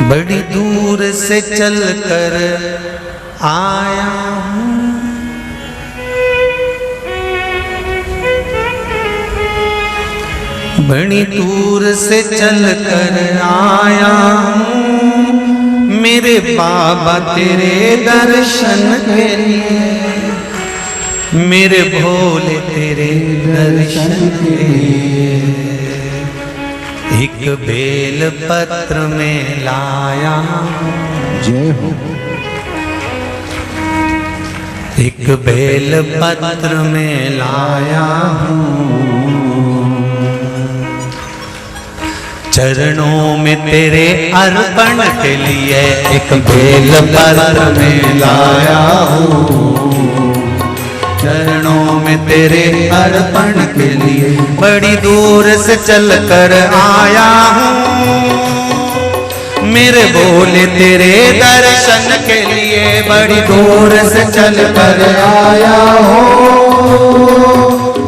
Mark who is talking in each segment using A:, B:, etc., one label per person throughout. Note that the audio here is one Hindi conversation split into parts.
A: बड़ी दूर से चल कर आया हूँ, बड़ी दूर से चल कर आया हूँ, मेरे बाबा तेरे दर्शन के लिए, मेरे भोले तेरे दर्शन के लिए। एक बेल पत्र में लाया,
B: जय हो।
A: एक बेल पत्र में लाया हूँ, चरणों में तेरे अर्पण के लिए। एक बेल पत्र में लाया हूँ, चरणों में तेरे अर्पण के लिए। बड़ी दूर से चल कर आया हूँ, मेरे भोले तेरे दर्शन के लिए। बड़ी दूर से चल कर आया हूँ,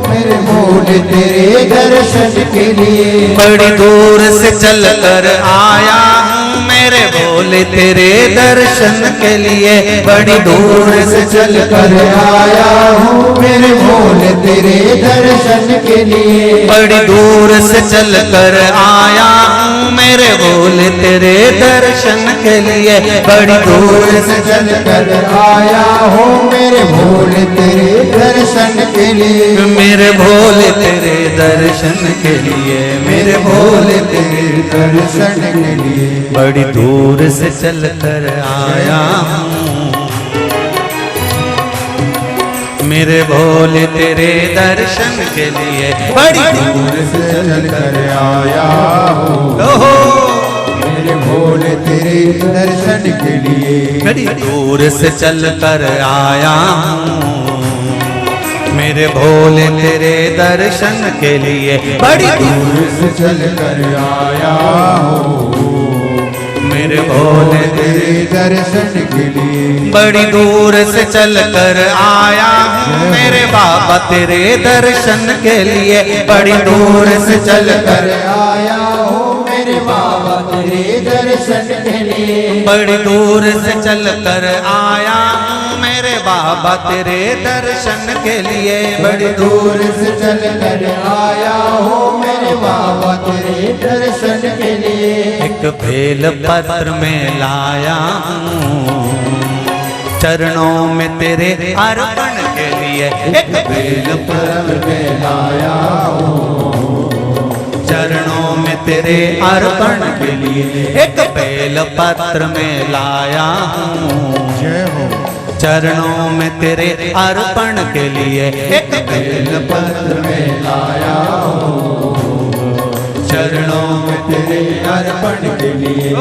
B: मेरे भोले तेरे दर्शन के लिए।
A: बड़ी दूर से चल कर आया हूँ, मेरे भोले तेरे दर्शन के लिए। बड़ी दूर से चल कर
B: आया हूँ, मेरे भोले तेरे दर्शन के लिए।
A: बड़ी दूर से चल कर आया हूँ, मेरे भोले तेरे दर्शन के लिए। बड़ी दूर
B: से चल कर आया हूँ, मेरे भोले तेरे दर्शन के लिए।
A: मेरे भोले तेरे दर्शन के लिए, मेरे भोले तेरे
B: दर्शन के लिए।
A: बड़ी दूर से चल कर आया हूँ, मेरे भोले तेरे दर्शन के लिए। बड़ी दूर
B: से चल कर आया हूँ, मेरे भोले तेरे दर्शन के लिए।
A: बड़ी दूर से चल कर आया हूँ, मेरे भोले तेरे दर्शन के लिए। बड़ी दूर
B: से चल कर आया हूँ,
A: मेरे भोले
B: तेरे दर्शन के लिए।
A: बड़ी दूर से चल कर आया हूँ, मेरे बाबा तेरे दर्शन के लिए। बड़ी दूर से चल कर
B: आया हूँ, मेरे बाबा तेरे दर्शन के लिए।
A: बड़ी दूर से चल कर आया हूँ, मेरे बाबा तेरे दर्शन के लिए। बड़ी
B: दूर से चल कर आया हूँ, मेरे बाबा तेरे दर्शन के लिए।
A: एक बेल पत्र में लाया हूँ, चरणों में तेरे अर्पण के लिए। एक बेल
B: पत्र में लाया हूँ,
A: चरणों में तेरे अर्पण के लिए। एक बेल पत्र में लाया हूँ,
B: जय हो।
A: चरणों में तेरे अर्पण के लिए। एक बेल
B: पत्र में लाया हूँ, चरणों में तेरे अर्पण के लिए।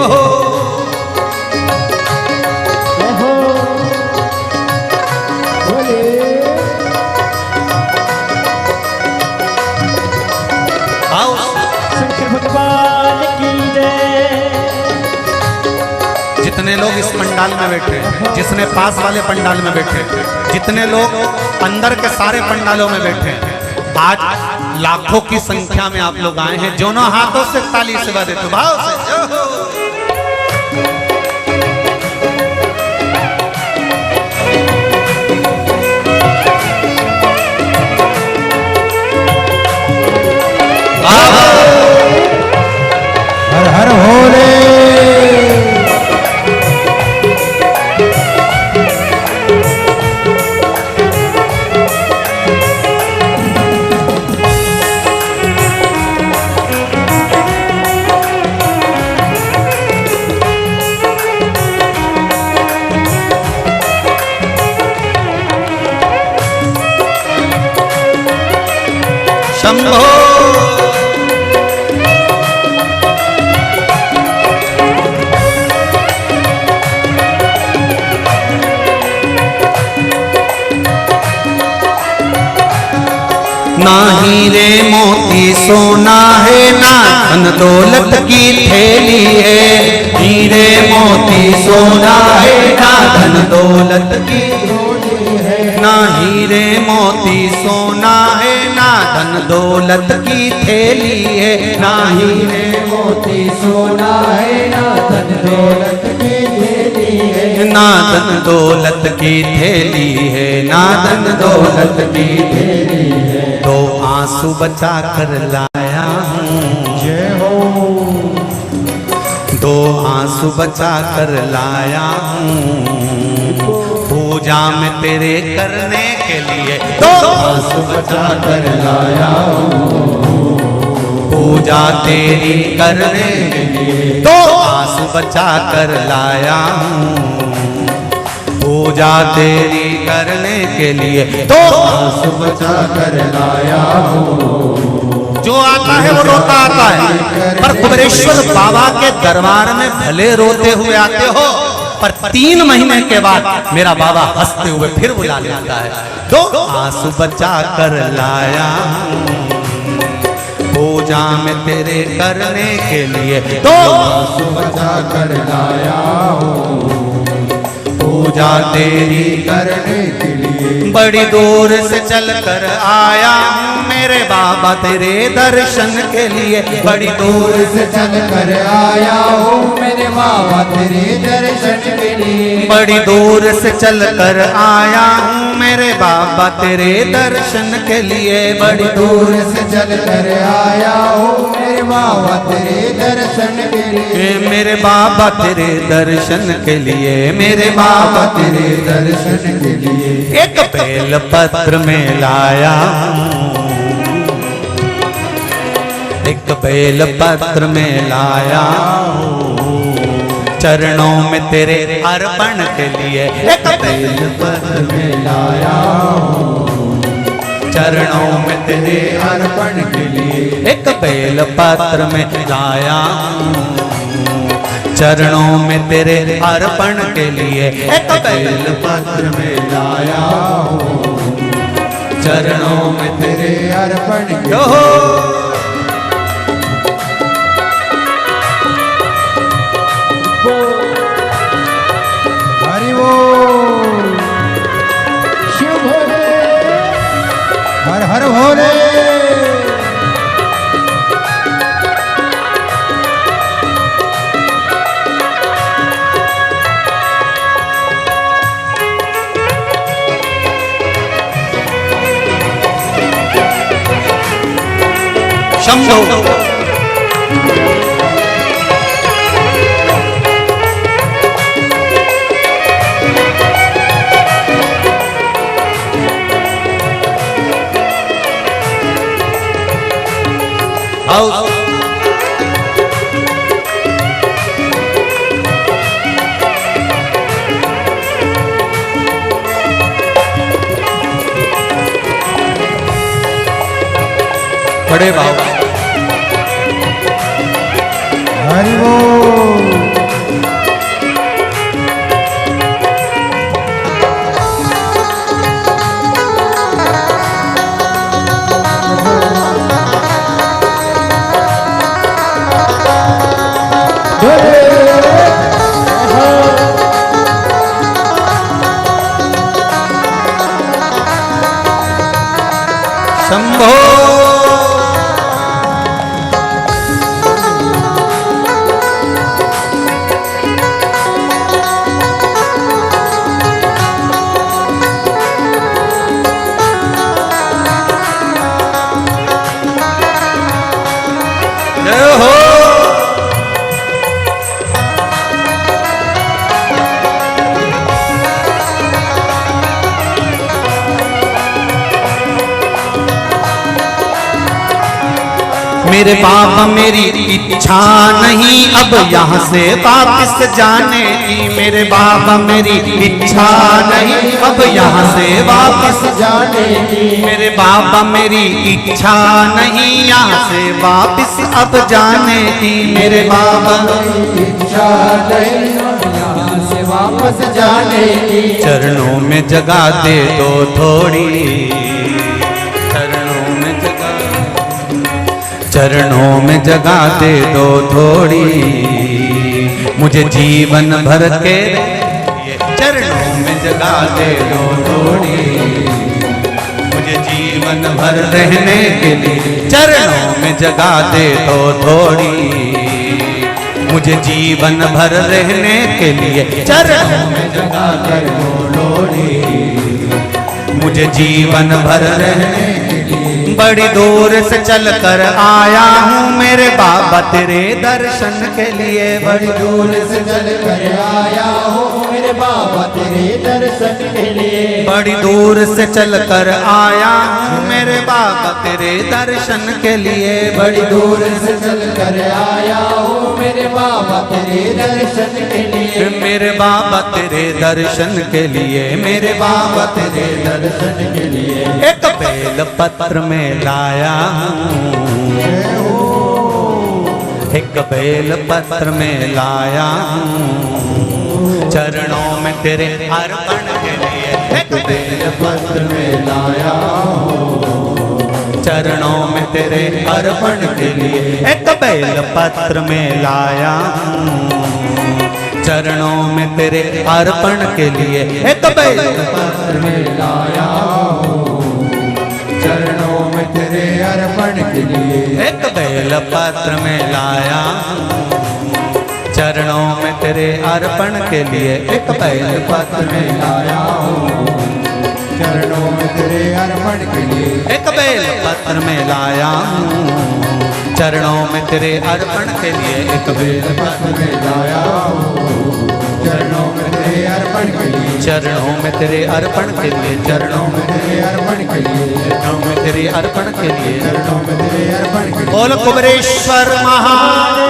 C: शंकर भगवान की जय।
A: जितने लोग इस पंडाल में बैठे, जितने पास वाले पंडाल में बैठे, जितने लोग अंदर के सारे पंडालों में बैठे, आज लाखों की संख्या में आप लोग आए हैं। दोनों हाथों से ताली से बजा देते भाव से।
B: हर हर भोले।
A: शंभो ना हीरे मोती सोना है, ना धन दौलत की थैली है। हीरे मोती सोना है, ना धन दौलत की थैली है। ना हीरे मोती सोना है, ना धन दौलत की थैली है। ना हीरे
B: मोती सोना है, ना धन दौलत की थैली है,
A: ना धन दौलत की थैली है, ना धन दौलत की
B: थैली है।
A: तो आंसू बचा कर लाया हूँ,
B: जय हो।
A: दो आंसू बचा कर लाया हूँ, पूजा में तेरे करने के लिए दो
B: आंसू बचा कर लाया हूँ,
A: पूजा तेरी करने के लिए दो आंसू बचा कर लाया हूँ, पूजा तेरी करने के लिए दो
B: आंसू बचा कर लाया हूँ।
A: जो आता है वो रोता आता है, पर कुबेरेश्वर बाबा के दरबार में भले रोते हुए आते हो, पर 3 महीने के बाद मेरा बाबा हंसते हुए फिर बुला लेता है। दो आंसू बचा कर लाया हूँ, पूजा में तेरे करने के लिए दो
B: आंसू बचा कर लाया हूँ,
A: पूजा तेरी
B: करने के लिए।
A: बड़ी दूर से चल कर आया हूँ मेरे बाबा तेरे दर्शन के लिए, बड़ी दूर
B: से चल कर आया हूँ मेरे बाबा तेरे दर्शन के लिए।
A: बड़ी दूर से चल कर आया हूँ मेरे बाबा तेरे दर्शन के लिए, बड़ी
B: दूर से चल कर आया हूँ मेरे बाबा तेरे दर्शन के लिए।
A: मेरे बाबा तेरे दर्शन के लिए, मेरे
B: बाबा
A: बाबा
B: तेरे दर्शन के लिए।
A: एक बेल पत्र में लाया हूँ, एक बेल पत्र में लाया हूँ, चरणों में तेरे अर्पण के लिए एक बेल पत्र में लाया हूँ, चरणों में तेरे
B: अर्पण के लिए।
A: एक बेल पत्र में लाया हूँ, चरणों में तेरे अर्पण के लिए एक बेल पत्र में
B: लाया हूँ,
A: चरणों में
B: तेरे अर्पण के
A: यो हो।
B: हरि बोल। शिव भोले, हर हर भोले।
A: शंभो आओ बड़े बाबा
B: हरि बोल।
A: शंभो जय हो। मेरे बाबा मेरी इच्छा नहीं अब यहाँ से वापस जाने की, मेरे बाबा मेरी इच्छा नहीं अब यहाँ से वापस
B: जाने की।
A: मेरे बाबा मेरी इच्छा नहीं यहाँ से वापस अब जाने की, मेरे बाबा
B: इच्छा नहीं यहाँ से वापस जाने की।
A: चरणों में जगह दे दो थोड़ी, चरणों में जगह, चरणों में जगह दे दो थोड़ी, मुझे जीवन भर के चरणों में जगह दे दो थोड़ी, मुझे जीवन भर रहने के लिए चरणों में जगह दे दो थोड़ी, मुझे मुझे जीवन भर रहने के लिए चरणों में
B: जगा कर लोड़ी
A: मुझे जीवन भर रहने के लिए बड़ी दूर से चल कर आया हूँ मेरे बाबा तेरे दर्शन के लिए बड़ी दूर से
B: चल कर आया हो मेरे बाबा तेरे दर्शन के लिए
A: बड़ी दूर से चल कर आया हूँ मेरे बाबा तेरे दर्शन के लिए
B: बड़ी दूर से चल कर आया हो मेरे बाबा तेरे दर्शन के लिए
A: मेरे बाबा तेरे दर्शन के लिए मेरे बाबा तेरे
B: दर्शन के लिए
A: एक बेल पत्र में लाया हूँ एक बेल पत्र में लाया हूँ चरणों में तेरे अर्पण के लिए एक बेल
B: पत्र में लाया हो
A: चरणों में तेरे अर्पण के लिए एक बेल पत्र में लाया हूँ चरणों में तेरे अर्पण के लिए एक बेल
B: पत्र में लाया हो चरणों में तेरे अर्पण के लिए
A: एक बेल पत्र में लाया चरणों में तेरे अर्पण के लिए एक बेल
B: पत्र में लाया हो चरणों में तेरे अर्पण के लिए
A: एक बेल पत्र में लाया चरणों में तेरे अर्पण के लिए एक बेल
B: पत्र में लाया हो चरणों में तेरे अर्पण के लिए
A: चरणों में तेरे अर्पण के लिए
B: चरणों में तेरे अर्पण के लिए
A: चरणों में तेरे अर्पण के लिए
B: चरणों में तेरे अर्पण के लिए
A: बोल कुबेरेश्वर महादेव